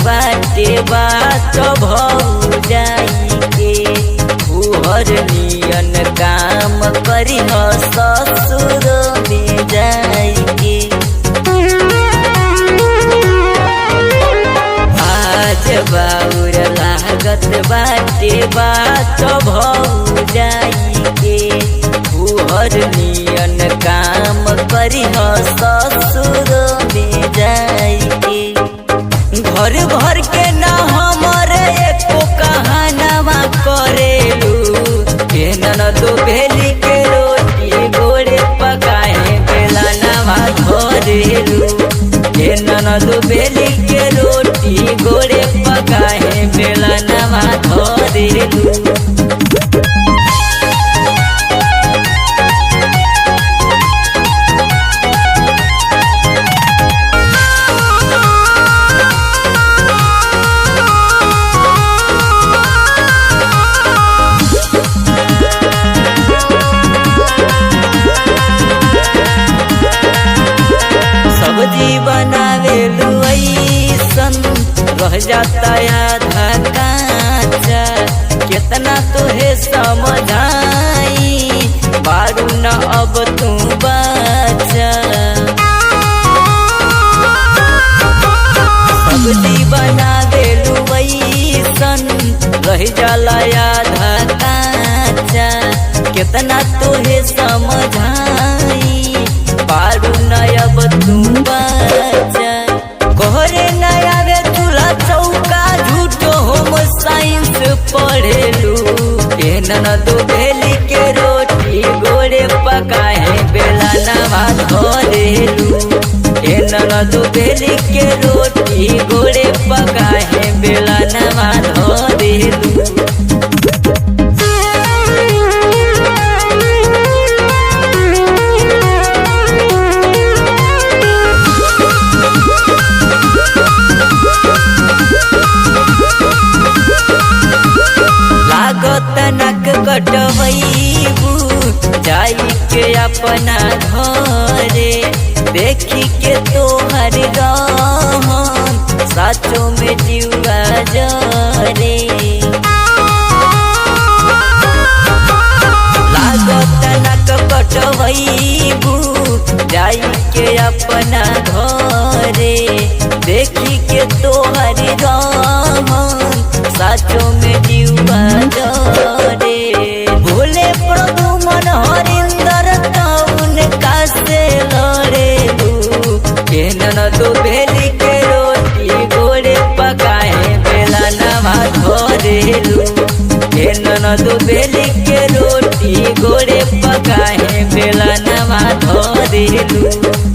बाटे बात भौजाई के फुहर नियन काम करी ससुर में जाई के। आज बाउर लागत बाटे बात भौजाई के फुहर नियन काम करी ससुर में जाई के। घर भर के ना हमर एको कहानवा करेलू के ननदो भेली के रोटी गोड़े पकाए बेला नवा धरेलू के ननदो भेली के रोटी गोड़े पकाए बेला नवा धरेलू। सब्जी बनावेलू ऐसन रह जाता आधा काचा कितना तोहे समझाई बारू न अब तू बचा। सब्जी बनावेलू ऐसन रह जाला आधा काचा कितना तोहे समझाई बारू नयब तू बचा। कोहरे नयावे चूल्हा चौका झूठो होम साइंस पढ़ेलू के ननदो भेली के रोटी गोड़े पकाए बेला नवा धरेलू के ननदो भेली के रोटी गोड़े पकाए बेला नवा धरेलू। नक कटवैबू जाई के अपना घरे देखी के तोहर रहन साचो में जीवा जरे। लागत नक कटवैबू जाई के अपना घरे देखी के तोहर रहन साचो में जीवा जरे। भोले प्रभु मन हरिंदर टाउन कासे लड़ेलू के ननदो भेली के रोटी गोड़े पकाए बेला नवा धरेलू के ननदो भेली के रोटी गोड़े पकाए बेला नवा धरेलू।